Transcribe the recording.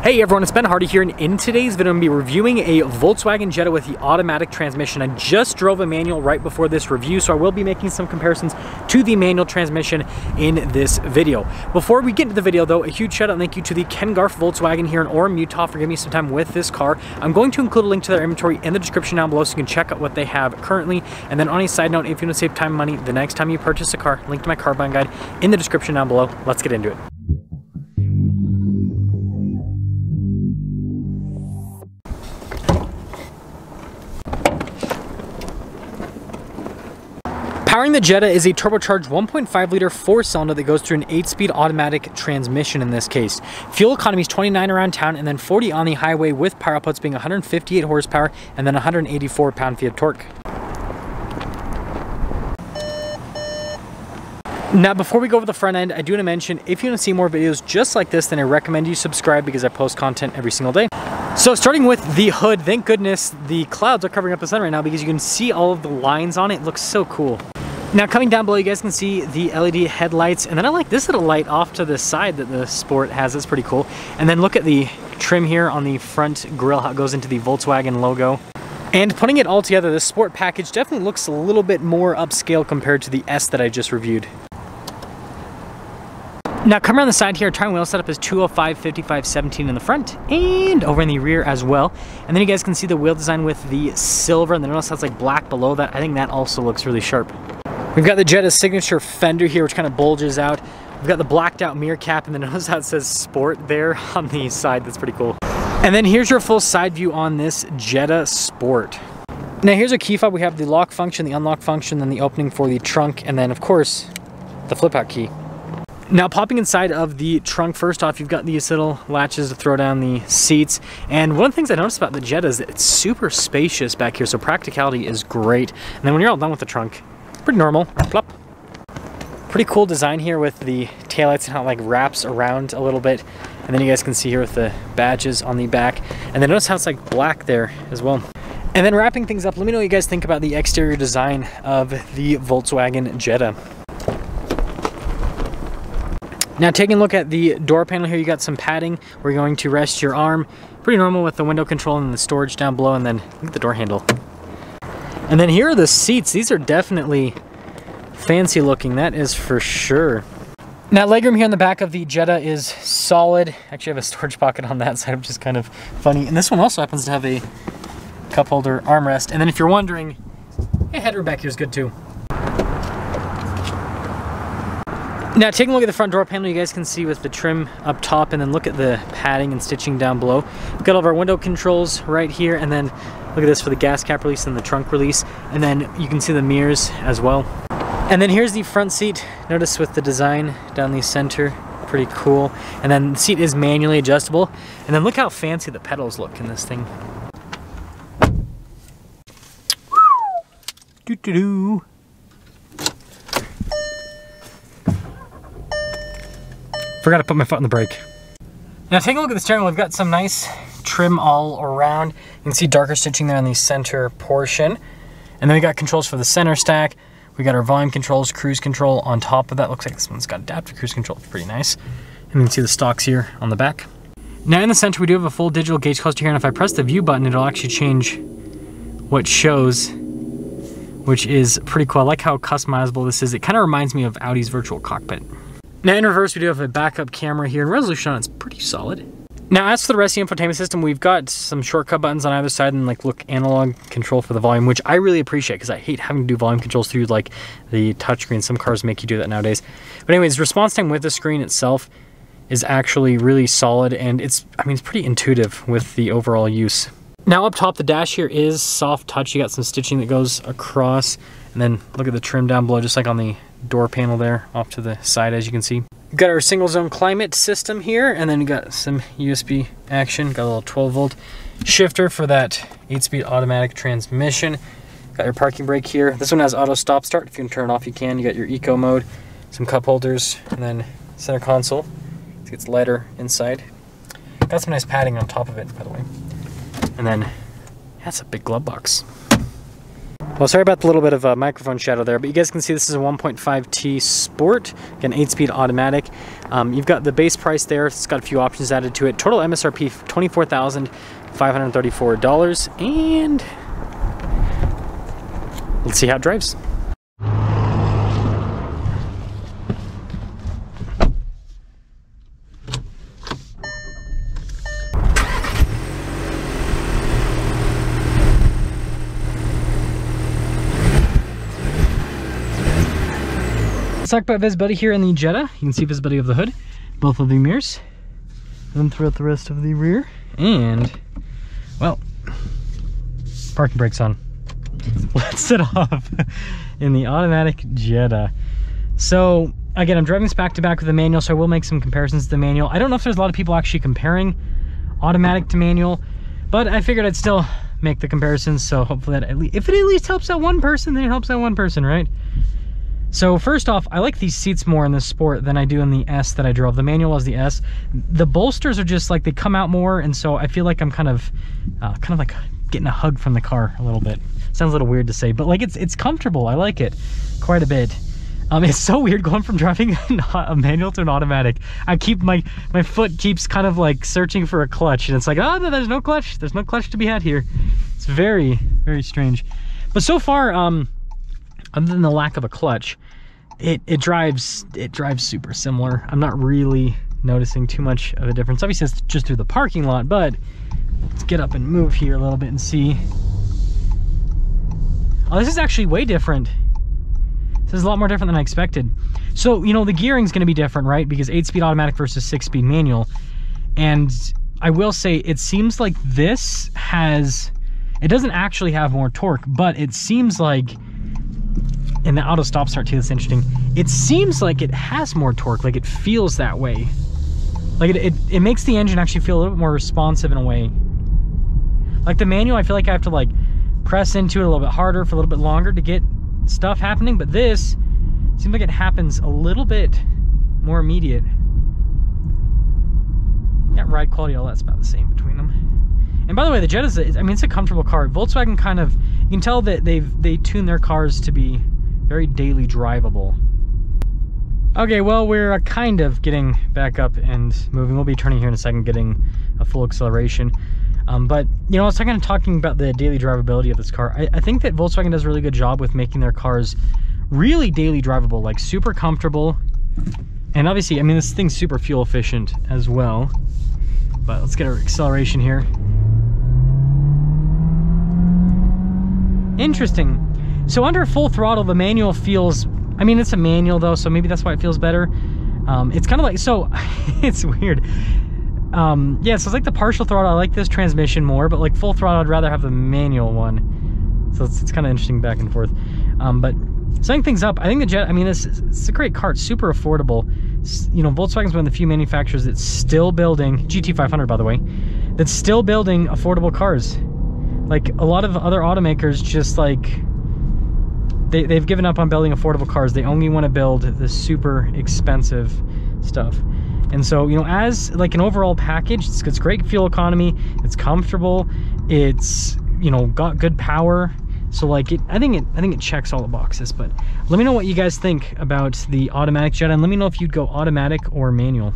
Hey everyone, it's Ben Hardy here, and in today's video I'm going to be reviewing a Volkswagen Jetta with the automatic transmission. I just drove a manual right before this review, so I will be making some comparisons to the manual transmission in this video. Before we get into the video though, a huge shout out and thank you to the Ken Garf Volkswagen here in Orem, Utah for giving me some time with this car. I'm going to include a link to their inventory in the description down below so you can check out what they have currently. And then on a side note, if you want to save time and money the next time you purchase a car, link to my car buying guide in the description down below. Let's get into it. Powering the Jetta is a turbocharged 1.5 liter 4-cylinder that goes through an 8-speed automatic transmission in this case. Fuel economy is 29 around town and then 40 on the highway, with power outputs being 158 horsepower and then 184 pound-feet of torque. Now before we go over the front end, I do want to mention, if you want to see more videos just like this, then I recommend you subscribe because I post content every single day. So starting with the hood, thank goodness the clouds are covering up the sun right now because you can see all of the lines on it. It looks so cool. Now coming down below, you guys can see the LED headlights, and then I like this little light off to the side that the Sport has. It's pretty cool. And then look at the trim here on the front grille, how it goes into the Volkswagen logo. And putting it all together, the Sport package definitely looks a little bit more upscale compared to the S that I just reviewed. Now coming around the side here, our tire wheel setup is 205, 55, 17 in the front and over in the rear as well. And then you guys can see the wheel design with the silver, and then notice that's like black below that. I think that also looks really sharp. We've got the Jetta's signature fender here, which kind of bulges out. We've got the blacked out mirror cap, and then notice how it says Sport there on the side. That's pretty cool. And then here's your full side view on this Jetta Sport. Now here's a key fob. We have the lock function, the unlock function, then the opening for the trunk, and then of course the flip out key. Now popping inside of the trunk, first off, you've got these little latches to throw down the seats. And one of the things I noticed about the Jetta is that it's super spacious back here, so practicality is great. And then when you're all done with the trunk, pretty normal, plop. Pretty cool design here with the taillights and how it like wraps around a little bit. And then you guys can see here with the badges on the back. And then notice how it's like black there as well. And then wrapping things up, let me know what you guys think about the exterior design of the Volkswagen Jetta. Now taking a look at the door panel here, you got some padding where you're going to rest your arm. Pretty normal with the window control and the storage down below, and then look at the door handle. And then here are the seats. These are definitely fancy looking, that is for sure. Now legroom here in the back of the Jetta is solid. Actually I have a storage pocket on that side, which is kind of funny. And this one also happens to have a cup holder armrest. And then if you're wondering, hey, headroom back here is good too. Now taking a look at the front door panel, you guys can see with the trim up top, and then look at the padding and stitching down below. We've got all of our window controls right here, and then look at this for the gas cap release and the trunk release. And then you can see the mirrors as well. And then here's the front seat. Notice with the design down the center, pretty cool. And then the seat is manually adjustable. And then look how fancy the pedals look in this thing. Doo-doo-doo. Forgot to put my foot on the brake. Now taking a look at the steering wheel, we've got some nice trim all around. You can see darker stitching there on the center portion. And then we got controls for the center stack. We got our volume controls, cruise control on top of that. Looks like this one's got adaptive cruise control, it's pretty nice. And you can see the stocks here on the back. Now in the center we do have a full digital gauge cluster here, and if I press the view button, it'll actually change what shows, which is pretty cool. I like how customizable this is. It kind of reminds me of Audi's virtual cockpit. Now in reverse, we do have a backup camera here, and resolution on it's pretty solid. Now as for the rest of the infotainment system, we've got some shortcut buttons on either side, and like look, analog control for the volume, which I really appreciate because I hate having to do volume controls through like the touchscreen. Some cars make you do that nowadays. But anyways, response time with the screen itself is actually really solid, and it's pretty intuitive with the overall use. Now up top, the dash here is soft touch. You got some stitching that goes across, and then look at the trim down below, just like on the door panel there off to the side, as you can see. We've got our single zone climate system here, and then we got some USB action. Got a little 12-volt shifter for that 8-speed automatic transmission. Got your parking brake here. This one has auto stop start. If you can turn it off, you can. You got your eco mode, some cup holders, and then center console. It gets lighter inside. Got some nice padding on top of it, by the way. And then, yeah, it's a big glove box. Well, sorry about the little bit of a microphone shadow there, but you guys can see this is a 1.5T Sport, again 8-speed automatic. You've got the base price there, it's got a few options added to it. Total MSRP $24,534, and let's see how it drives. Let's talk about visibility here in the Jetta. You can see visibility of the hood, both of the mirrors, and throughout the rest of the rear. And, well, parking brakes on. Let's set off in the automatic Jetta. So, again, I'm driving this back to back with the manual, so I will make some comparisons to the manual. I don't know if there's a lot of people actually comparing automatic to manual, but I figured I'd still make the comparisons, so hopefully that if it at least helps out one person, then it helps out one person, right? So first off, I like these seats more in the Sport than I do in the S that I drove. The manual was the S. The bolsters are just like, they come out more, and so I feel like I'm kind of like getting a hug from the car a little bit. Sounds a little weird to say, but like it's comfortable. I like it quite a bit. It's so weird going from driving a manual to an automatic. I keep my foot keeps kind of like searching for a clutch, and it's like, oh no, there's no clutch. There's no clutch to be had here. It's very, very strange. But so far, other than the lack of a clutch, it drives super similar. I'm not really noticing too much of a difference. Obviously it's just through the parking lot, but let's get up and move here a little bit and see. Oh, this is actually way different. This is a lot more different than I expected. So, you know, the gearing's gonna be different, right? Because 8-speed automatic versus 6-speed manual. And I will say, it seems like this it doesn't actually have more torque, but it seems like, in the auto stop start too, that's interesting. It seems like it has more torque, like it feels that way. Like it makes the engine actually feel a little bit more responsive in a way. Like the manual, I feel like I have to like press into it a little bit harder for a little bit longer to get stuff happening, but this seems like it happens a little bit more immediate. Yeah, ride quality, all that's about the same between them. And by the way, the Jetta's, I mean, it's a comfortable car. Volkswagen kind of, you can tell that they tune their cars to be very daily drivable. Okay, well, we're kind of getting back up and moving. We'll be turning here in a second, getting a full acceleration. But, you know, I was talking about the daily drivability of this car. I think that Volkswagen does a really good job with making their cars really daily drivable, like super comfortable. And obviously, I mean, this thing's super fuel efficient as well. But let's get our acceleration here. Interesting. So under full throttle, the manual feels, I mean, it's a manual though, so maybe that's why it feels better. It's kind of like, so it's weird. Yeah, so it's like the partial throttle, I like this transmission more, but like full throttle, I'd rather have the manual one. So it's kind of interesting back and forth. But setting things up, I think the Jetta, I mean, it's a great car. It's super affordable. You know, Volkswagen's one of the few manufacturers that's still building, GT500 by the way, that's still building affordable cars. Like a lot of other automakers just like, they've given up on building affordable cars. They only want to build the super expensive stuff. And so, you know, as like an overall package, it's great fuel economy, it's comfortable, it's, you know, got good power. So like I think it checks all the boxes. But let me know what you guys think about the automatic Jetta, and let me know if you'd go automatic or manual.